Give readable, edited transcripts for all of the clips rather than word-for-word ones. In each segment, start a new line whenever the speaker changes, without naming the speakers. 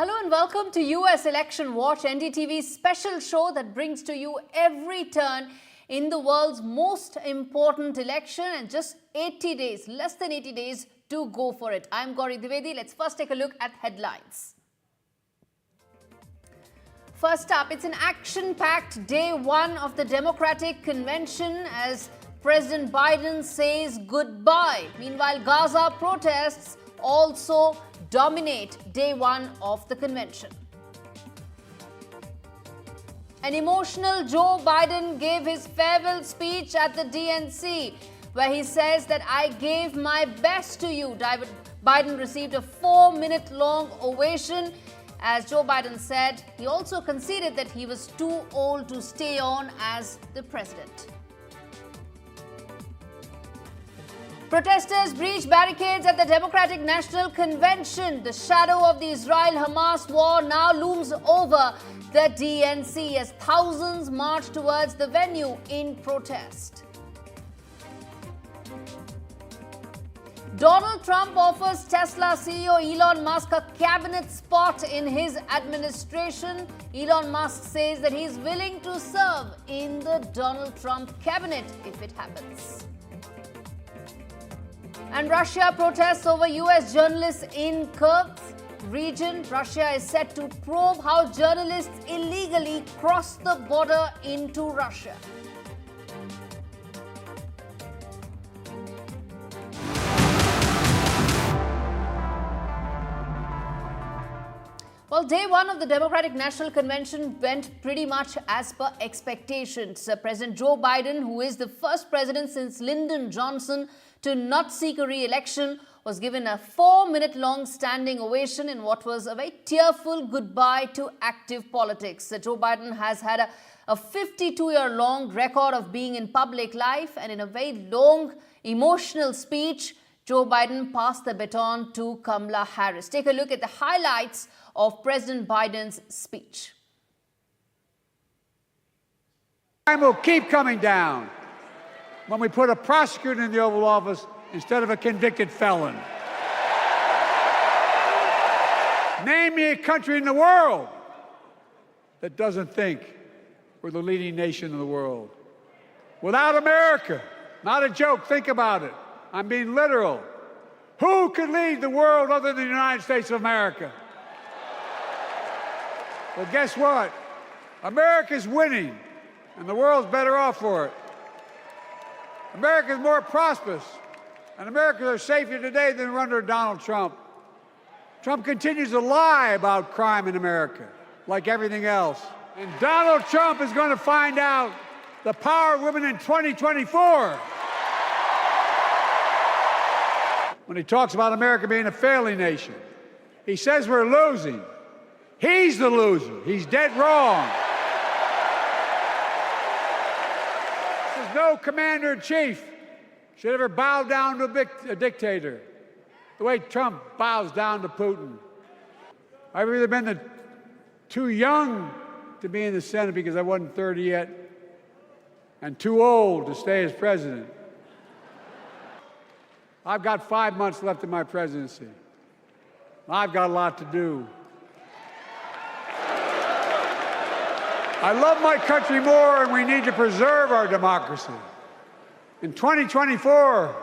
Hello and welcome to US Election Watch, NDTV's special show that brings to you every turn in the world's most important election, and just 80 days, less than 80 days to go for it. I'm Gaurie Dwivedi. Let's first take a look at headlines. First up, it's an action-packed day one of the Democratic Convention as President Biden says goodbye. Meanwhile, Gaza protests also dominate day one of the convention. An emotional Joe Biden gave his farewell speech at the DNC, where he says that I gave my best to you. Biden received a 4-minute-long ovation. As Joe Biden said, he also conceded that he was too old to stay on as the president. Protesters breached barricades at the Democratic National Convention. The shadow of the Israel-Hamas war now looms over the DNC as thousands march towards the venue in protest. Donald Trump offers Tesla CEO Elon Musk a cabinet spot in his administration. Elon Musk says that he is willing to serve in the Donald Trump cabinet if it happens. And Russia protests over US journalists in Kursk region. Russia is set to probe how journalists illegally cross the border into Russia. Well, day one of the Democratic National Convention went pretty much as per expectations. President Joe Biden, who is the first president since Lyndon Johnson to not seek a re-election, was given a 4-minute-long standing ovation in what was a very tearful goodbye to active politics. Joe Biden has had a 52-year-long record of being in public life, and in a very long, emotional speech, Joe Biden passed the baton to Kamala Harris. Take a look at the highlights of President Biden's speech.
Crime will keep coming down when we put a prosecutor in the Oval Office instead of a convicted felon. Name me a country in the world that doesn't think we're the leading nation in the world. Without America, not a joke, think about it. I'm being literal. Who could lead the world other than the United States of America? Well, guess what? America's winning, and the world's better off for it. America's more prosperous, and Americans are safer today than under Donald Trump. Trump continues to lie about crime in America, like everything else. And Donald Trump is going to find out the power of women in 2024. When he talks about America being a failing nation, he says we're losing. He's the loser. He's dead wrong. There's no commander-in-chief should ever bow down to a dictator the way Trump bows down to Putin. I've either been too young to be in the Senate because I wasn't 30 yet, and too old to stay as president. I've got 5 months left in my presidency. I've got a lot to do. I love my country more, and we need to preserve our democracy. In 2024,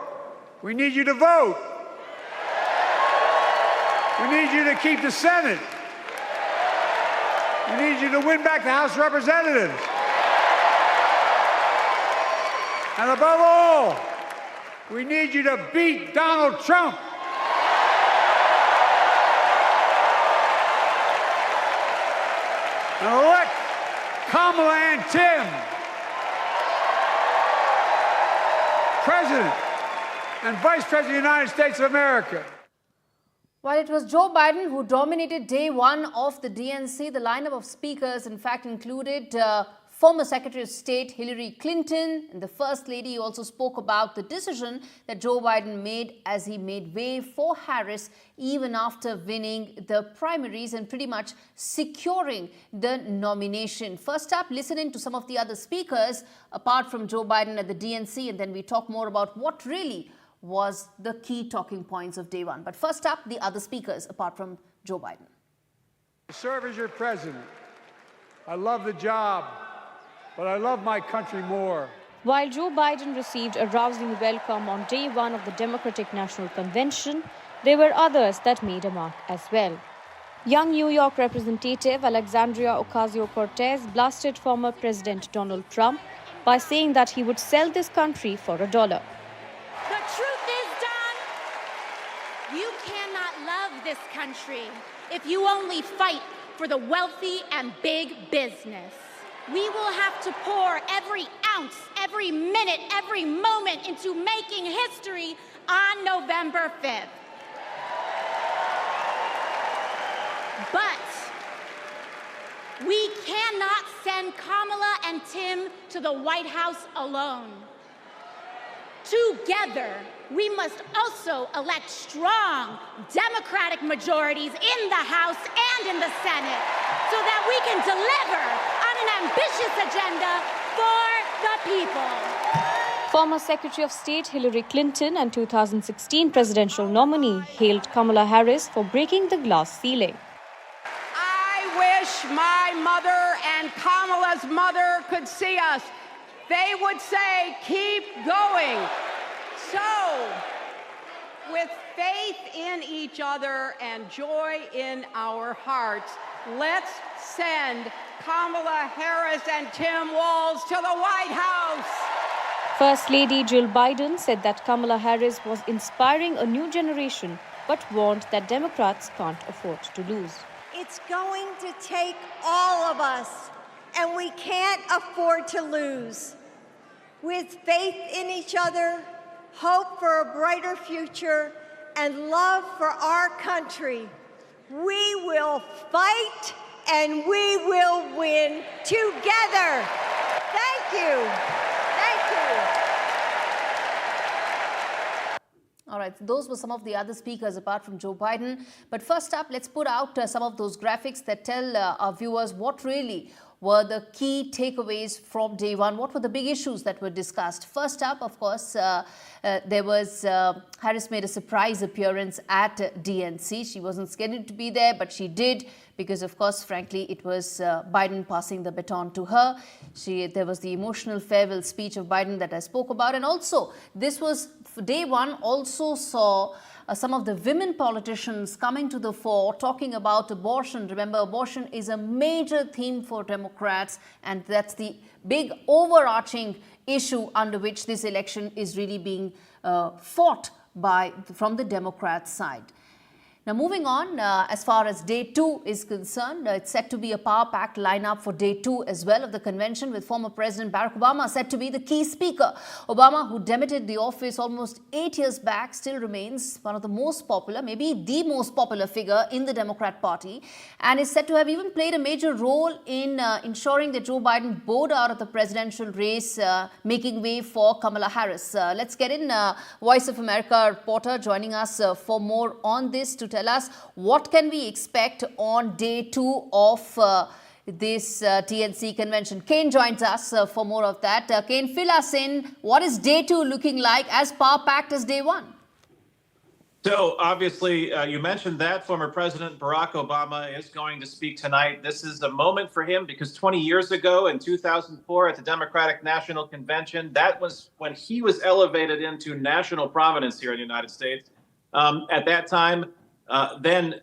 we need you to vote. We need you to keep the Senate. We need you to win back the House of Representatives. And above all, we need you to beat Donald Trump. And elect Kamala and Tim President and Vice President of the United States of America.
While it was Joe Biden who dominated day one of the DNC, the lineup of speakers in fact included former Secretary of State Hillary Clinton, and the First Lady also spoke about the decision that Joe Biden made as he made way for Harris even after winning the primaries and pretty much securing the nomination. First up, listening to some of the other speakers apart from Joe Biden at the DNC, and then we talk more about what really was the key talking points of day one. But first up, the other speakers apart from Joe Biden.
To serve as your president. I love the job, but I love my country more.
While Joe Biden received a rousing welcome on day one of the Democratic National Convention, there were others that made a mark as well. Young New York Representative Alexandria Ocasio-Cortez blasted former President Donald Trump by saying that he would sell this country for $1.
The truth is, Don, you cannot love this country if you only fight for the wealthy and big business. We will have to pour every ounce, every minute, every moment into making history on November 5th. But we cannot send Kamala and Tim to the White House alone. Together, we must also elect strong Democratic majorities in the House and in the Senate so that we can deliver on an ambitious agenda for the people.
Former Secretary of State Hillary Clinton and 2016 presidential nominee hailed Kamala Harris for breaking the glass ceiling.
I wish my mother and Kamala's mother could see us. They would say, keep going. So, with faith in each other and joy in our hearts, let's send Kamala Harris and Tim Walz to the White House.
First Lady Jill Biden said that Kamala Harris was inspiring a new generation, but warned that Democrats can't afford to lose.
It's going to take all of us, and we can't afford to lose. With faith in each other, hope for a brighter future, and love for our country, we will fight and we will win together. Thank you. Thank you.
All right, those were some of the other speakers apart from Joe Biden. But first up, let's put out some of those graphics that tell our viewers what really were the key takeaways from day one. What were the big issues that were discussed? First up, of course, Harris made a surprise appearance at DNC. She wasn't scheduled to be there, but she did because, of course, frankly, it was Biden passing the baton to her. There was the emotional farewell speech of Biden that I spoke about. And also, this was day one also saw some of the women politicians coming to the fore, talking about abortion. Remember, abortion is a major theme for Democrats, and that's the big overarching issue under which this election is really being fought from the Democrats' side. Now, moving on, as far as day two is concerned, it's set to be a power-packed lineup for day two as well of the convention, with former President Barack Obama set to be the key speaker. Obama, who demitted the office almost 8 years back, still remains one of the most popular, maybe the most popular figure in the Democrat Party, and is said to have even played a major role in ensuring that Joe Biden bowed out of the presidential race, making way for Kamala Harris. Let's get in Voice of America reporter joining us for more on this to tell us what can we expect on day two of this DNC convention. Kane joins us for more of that. Kane, fill us in. What is day two looking like, as power-packed as day one?
So obviously, you mentioned that former President Barack Obama is going to speak tonight. This is a moment for him because 20 years ago in 2004 at the Democratic National Convention, that was when he was elevated into national prominence here in the United States. At that time, then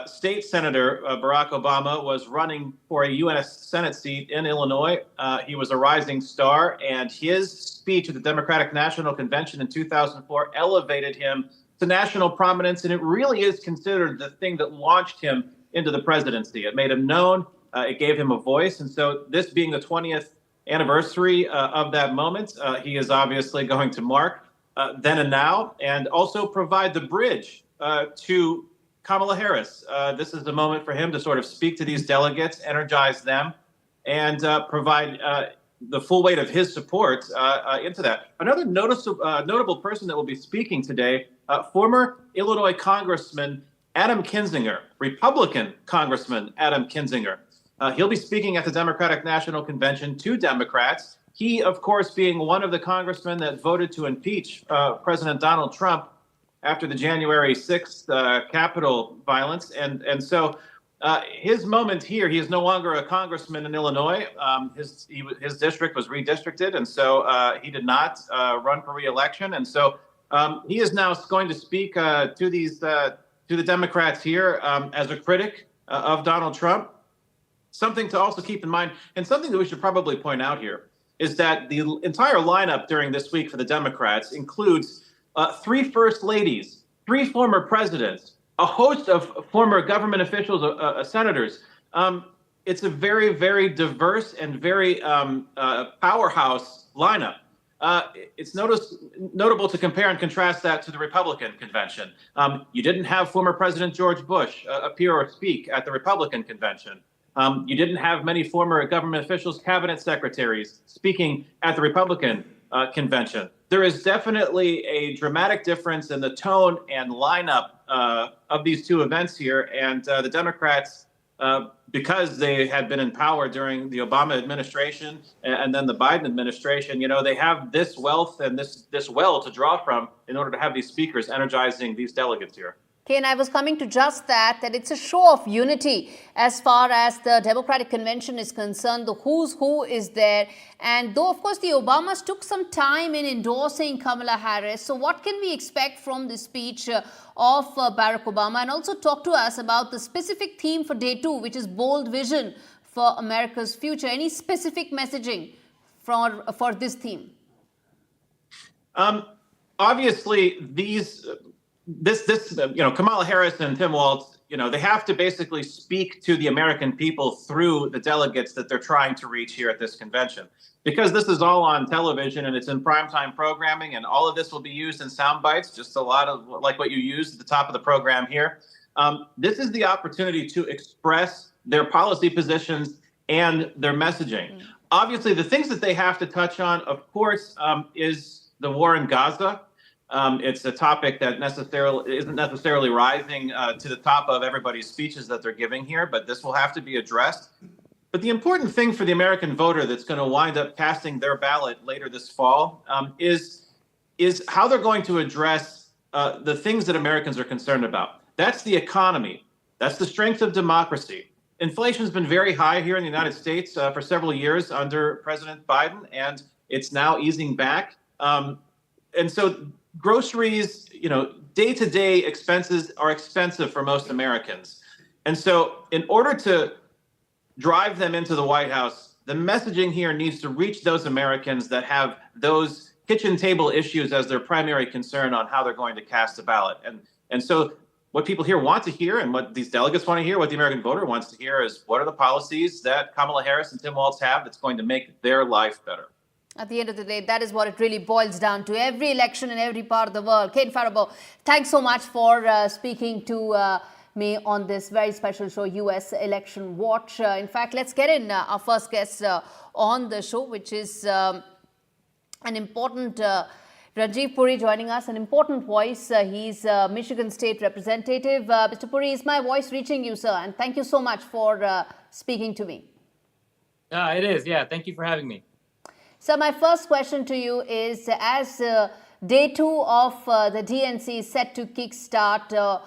State Senator Barack Obama was running for a U.S. Senate seat in Illinois. He was a rising star, and his speech at the Democratic National Convention in 2004 elevated him to national prominence, and it really is considered the thing that launched him into the presidency. It made him known, it gave him a voice, and so this being the 20th anniversary of that moment, he is obviously going to mark then and now, and also provide the bridge to Kamala Harris. This is the moment for him to sort of speak to these delegates, energize them, and provide the full weight of his support into that. Another notable person that will be speaking today, former Illinois Congressman Adam Kinzinger, Republican Congressman Adam Kinzinger. He'll be speaking at the Democratic National Convention to Democrats. He, of course, being one of the congressmen that voted to impeach President Donald Trump after the January 6th Capitol violence. And so His moment here, he is no longer a congressman in Illinois. His district was redistricted, and so he did not run for re-election. And so he is now going to speak to the Democrats here as a critic of Donald Trump. Something to also keep in mind, and something that we should probably point out here, is that the entire lineup during this week for the Democrats includes 3 first ladies, 3 former presidents, a host of former government officials, senators. It's a very, very diverse and very powerhouse lineup. It's notable to compare and contrast that to the Republican convention. You didn't have former President George Bush appear or speak at the Republican convention. You didn't have many former government officials, cabinet secretaries speaking at the Republican convention. There is definitely a dramatic difference in the tone and lineup of these 2 events here. And the Democrats, because they had been in power during the Obama administration and then the Biden administration, they have this wealth and this well to draw from in order to have these speakers energizing these delegates here.
Okay, and I was coming to just that it's a show of unity as far as the Democratic Convention is concerned. The who's who is there. And though, of course, the Obamas took some time in endorsing Kamala Harris, so what can we expect from the speech of Barack Obama? And also talk to us about the specific theme for day 2, which is bold vision for America's future. Any specific messaging for this theme?
Obviously, Kamala Harris and Tim Walz, they have to basically speak to the American people through the delegates that they're trying to reach here at this convention. Because this is all on television and it's in primetime programming, and all of this will be used in sound bites, just a lot of like what you used at the top of the program here. This is the opportunity to express their policy positions and their messaging. Obviously, the things that they have to touch on, of course, is the war in Gaza. It's a topic that isn't necessarily rising to the top of everybody's speeches that they're giving here, but this will have to be addressed. But the important thing for the American voter that's going to wind up casting their ballot later this fall is how they're going to address the things that Americans are concerned about. That's the economy. That's the strength of democracy. Inflation has been very high here in the United States for several years under President Biden, and it's now easing back. And so groceries, day-to-day expenses are expensive for most Americans. And so in order to drive them into the White House, the messaging here needs to reach those Americans that have those kitchen table issues as their primary concern on how they're going to cast a ballot. And so what people here want to hear, and what these delegates want to hear, what the American voter wants to hear, is what are the policies that Kamala Harris and Tim Walz have that's going to make their life better.
At the end of the day, that is what it really boils down to. Every election in every part of the world. Kate Faribault, thanks so much for speaking to me on this very special show, US Election Watch. In fact, let's get in our first guest on the show, which is an important Ranjeev Puri joining us, an important voice. He's a Michigan State Representative. Mr. Puri, is my voice reaching you, sir? And thank you so much for speaking to me.
It is. Yeah, thank you for having me.
So my first question to you is, as day 2 of the DNC is set to kickstart,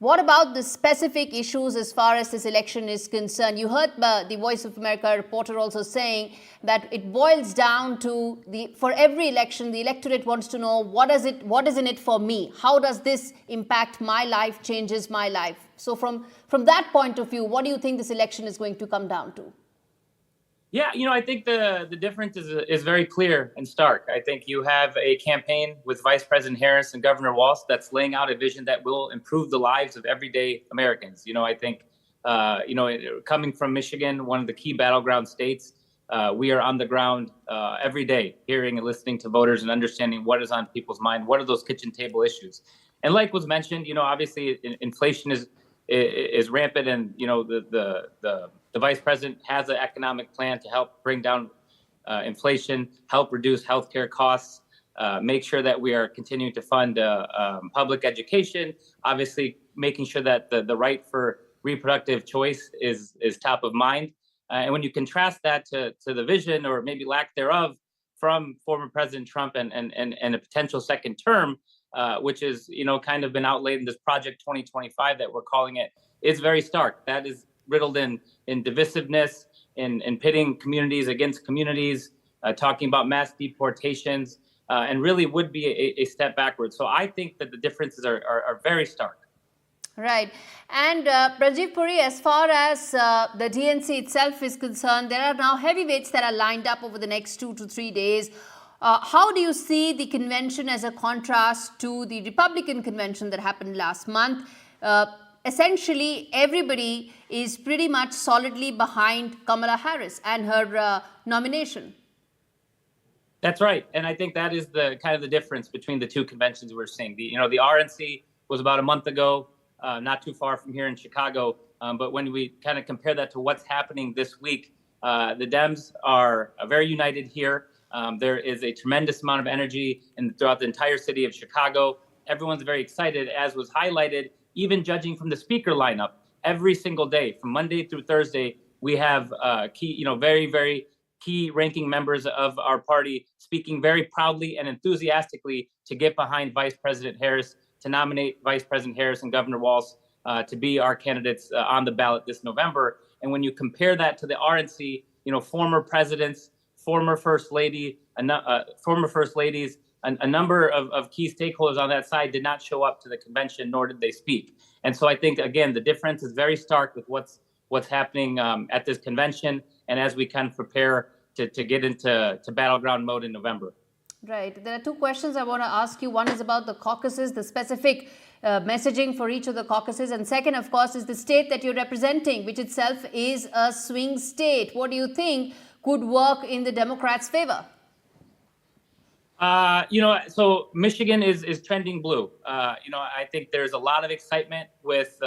what about the specific issues as far as this election is concerned? You heard the Voice of America reporter also saying that it boils down to for every election, the electorate wants to know what is in it for me? How does this impact my life, changes my life? So from that point of view, what do you think this election is going to come down to?
Yeah, I think the difference is very clear and stark. I think you have a campaign with Vice President Harris and Governor Walz that's laying out a vision that will improve the lives of everyday Americans. I think, coming from Michigan, one of the key battleground states, we are on the ground every day, hearing and listening to voters and understanding what is on people's mind. What are those kitchen table issues? And like was mentioned, obviously inflation is rampant, and the vice president has an economic plan to help bring down inflation, help reduce healthcare costs, make sure that we are continuing to fund public education, obviously making sure that the right for reproductive choice is top of mind. And when you contrast that to the vision, or maybe lack thereof, from former President Trump and a potential second term, which is kind of been outlaid in this Project 2025 that we're calling it, it's very stark. That is riddled in divisiveness, in pitting communities against communities, talking about mass deportations, and really would be a step backwards. So I think that the differences are very stark.
Right. And Rajiv, Puri, as far as the DNC itself is concerned, there are now heavyweights that are lined up over the next 2 to 3 days. How do you see the convention as a contrast to the Republican convention that happened last month? Essentially, everybody is pretty much solidly behind Kamala Harris and her nomination.
That's right. And I think that is the kind of the difference between the two conventions we're seeing. The RNC was about a month ago. Not too far from here in Chicago. But when we kind of compare that to what's happening this week, the Dems are very united here. There is a tremendous amount of energy throughout the entire city of Chicago. Everyone's very excited, as was highlighted, even judging from the speaker lineup. Every single day, from Monday through Thursday, we have key, very, very key ranking members of our party speaking very proudly and enthusiastically to get behind Vice President Harris, to nominate Vice President Harris and Governor Walz to be our candidates on the ballot this November. And when you compare that to the RNC, former presidents, former first ladies, a number of key stakeholders on that side did not show up to the convention, nor did they speak. And so I think, again, the difference is very stark with what's happening at this convention, and as we kind of prepare to get into battleground mode in November.
Right. There are two questions I want to ask you. One is about the caucuses, the specific messaging for each of the caucuses. And second, of course, is the state that you're representing, which itself is a swing state. What do you think could work in the Democrats' favor?
So Michigan is trending blue. I think there's a lot of excitement with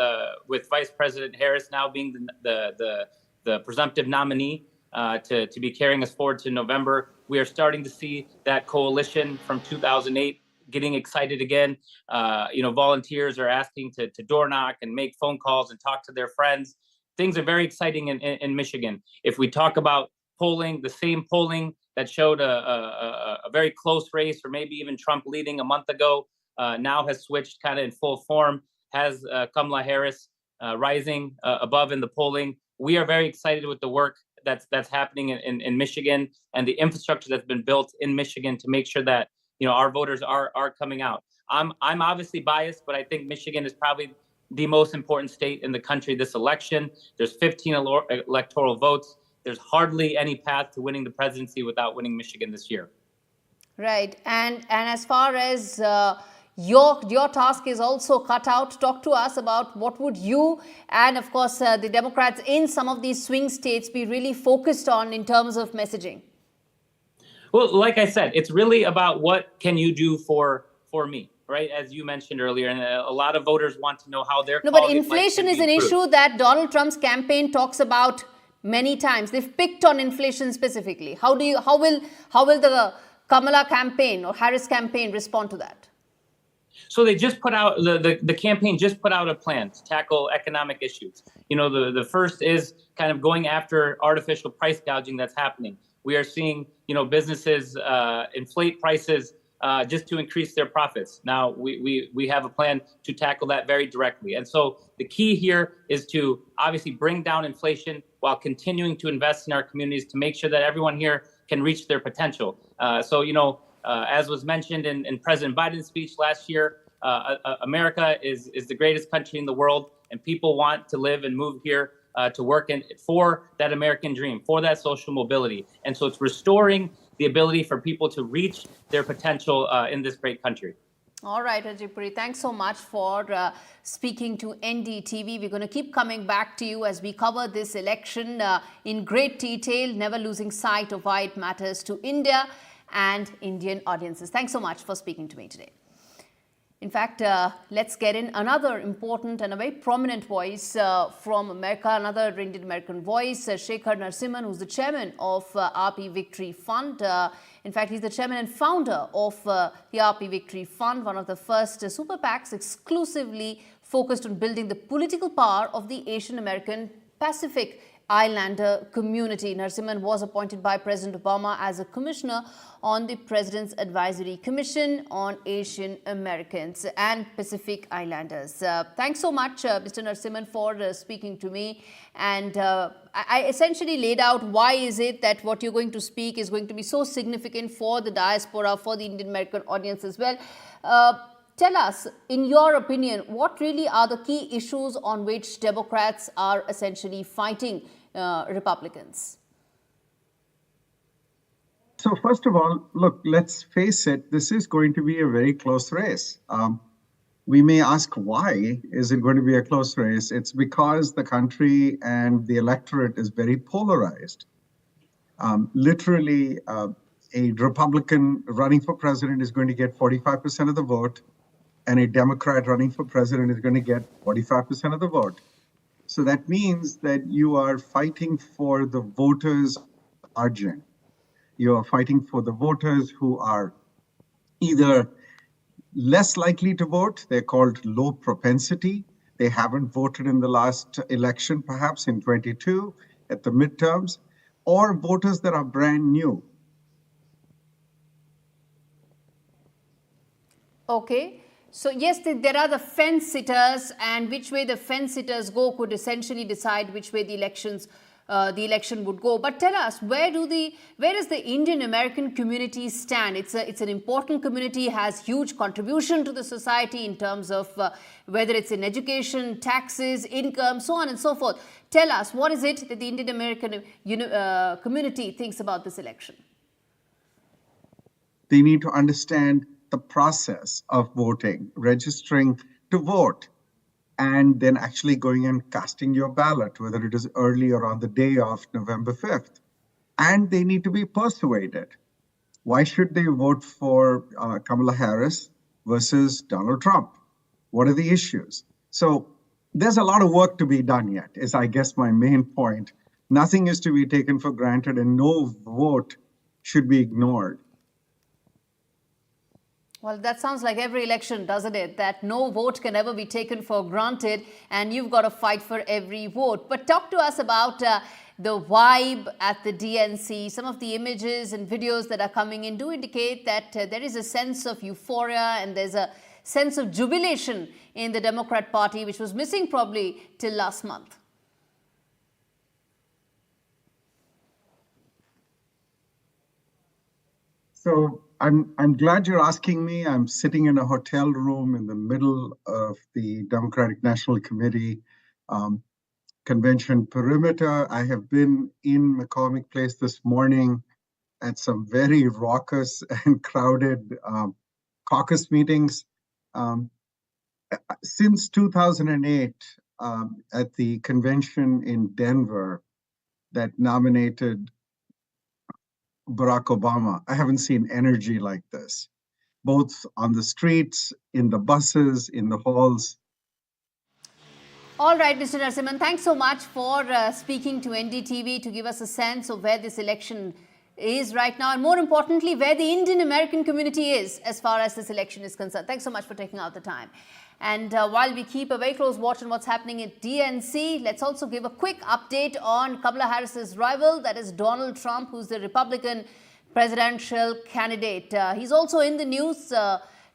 Vice President Harris now being the presumptive nominee to be carrying us forward to November. We are starting to see that coalition from 2008 getting excited again. Volunteers are asking to door knock and make phone calls and talk to their friends. Things are very exciting in Michigan. If we talk about polling, the same polling that showed a very close race, or maybe even Trump leading a month ago, now has switched kind of in full form, has Kamala Harris rising above in the polling. We are very excited with the work that's happening in Michigan and the infrastructure that's been built in Michigan to make sure that our voters are coming out. I'm obviously biased, but I think Michigan is probably the most important state in the country this election. There's 15 electoral votes. There's hardly any path to winning the presidency without winning Michigan this year.
Right. And as far as your task is also cut out, talk to us about what would you and, of course, the Democrats in some of these swing states be really focused on in terms of messaging?
Well, like I said, it's really about what can you do for me, right? As you mentioned earlier, and a lot of voters want to know how their
but inflation is an issue that Donald Trump's campaign talks about many times. They've picked on inflation specifically. How will the Kamala campaign or Harris campaign respond to that?
So they just put out the campaign just put out a plan to tackle economic issues. The first is kind of going after artificial price gouging that's happening. We are seeing businesses inflate prices just to increase their profits. Now we have a plan to tackle that very directly. And so the key here is to obviously bring down inflation while continuing to invest in our communities to make sure that everyone here can reach their potential. As was mentioned in President Biden's speech last year, America is the greatest country in the world, and people want to live and move here to work for that American dream, for that social mobility. And so it's restoring the ability for people to reach their potential in this great country.
All right, Rajiv Puri, thanks so much for speaking to NDTV. We're going to keep coming back to you as we cover this election in great detail, never losing sight of why it matters to India and Indian audiences. Thanks so much for speaking to me today. In fact, let's get in another important and a very prominent voice from America, another Indian American voice, Shekar Narasimhan, who's the chairman of AAPI Victory Fund. In fact, he's the chairman and founder of the AAPI Victory Fund, one of the first super PACs exclusively focused on building the political power of the Asian American Pacific Islander community. Narasimhan was appointed by President Obama as a commissioner on the President's Advisory Commission on Asian Americans and Pacific Islanders. Thanks so much, Mr. Narasimhan, for speaking to me. And I essentially laid out why is it that what you're going to speak is going to be so significant for the diaspora, for the Indian American audience as well. Tell us, in your opinion, what really are the key issues on which Democrats are essentially fighting Republicans?
So first of all, look, let's face it, this is going to be a very close race. We may ask, why is it going to be a close race? It's because the country and the electorate is very polarized. Literally, a Republican running for president is going to get 45% of the vote, and a Democrat running for president is going to get 45% of the vote. So that means that you are fighting for the voters' margin. You are fighting for the voters who are either less likely to vote, they're called low propensity, they haven't voted in the last election, perhaps in 22, at the midterms, or voters that are brand new.
Okay. So yes, there are the fence sitters, and which way the fence sitters go could essentially decide which way the election would go. But tell us, where does the Indian American community stand? It's an important community, has huge contribution to the society in terms of whether it's in education, taxes, income, so on and so forth. Tell us, what is it that the Indian American community thinks about this election?
They need to understand the process of voting, registering to vote, and then actually going and casting your ballot, whether it is early or on the day of November 5th. And they need to be persuaded. Why should they vote for Kamala Harris versus Donald Trump? What are the issues? So there's a lot of work to be done yet, is I guess my main point. Nothing is to be taken for granted, and no vote should be ignored.
Well, that sounds like every election, doesn't it? That no vote can ever be taken for granted, and you've got to fight for every vote. But talk to us about the vibe at the DNC. Some of the images and videos that are coming in do indicate that there is a sense of euphoria and there's a sense of jubilation in the Democrat Party, which was missing probably till last month.
So I'm glad you're asking me. I'm sitting in a hotel room in the middle of the Democratic National Committee convention perimeter. I have been in McCormick Place this morning at some very raucous and crowded caucus meetings. Since 2008, at the convention in Denver that nominated Barack Obama, I haven't seen energy like this, both on the streets, in the buses, in the halls.
All right, Mr. Narasimhan, thanks so much for speaking to NDTV to give us a sense of where this election is right now, and more importantly, where the Indian American community is as far as this election is concerned. Thanks so much for taking out the time. And while we keep a very close watch on what's happening at DNC, let's also give a quick update on Kamala Harris's rival, that is Donald Trump, who's the Republican presidential candidate. He's also in the news.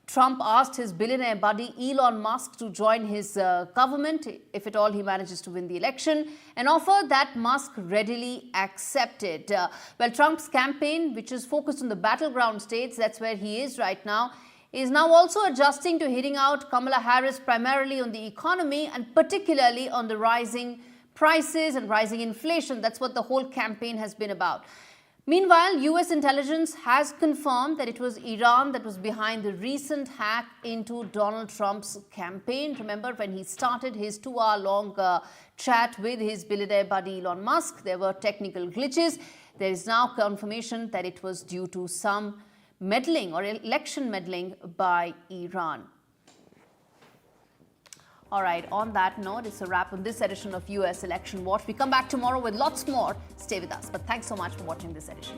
Trump asked his billionaire buddy Elon Musk to join his government if at all he manages to win the election, an offer that Musk readily accepted. Well, Trump's campaign, which is focused on the battleground states, that's where he is right now, is now also adjusting to hitting out Kamala Harris primarily on the economy and particularly on the rising prices and rising inflation. That's what the whole campaign has been about. Meanwhile, US intelligence has confirmed that it was Iran that was behind the recent hack into Donald Trump's campaign. Remember, when he started his 2-hour-long chat with his billionaire buddy Elon Musk, there were technical glitches. There is now confirmation that it was due to some meddling or election meddling by Iran. All right, on that note, it's a wrap on this edition of US Election Watch. We come back tomorrow with lots more. Stay with us. But thanks so much for watching this edition.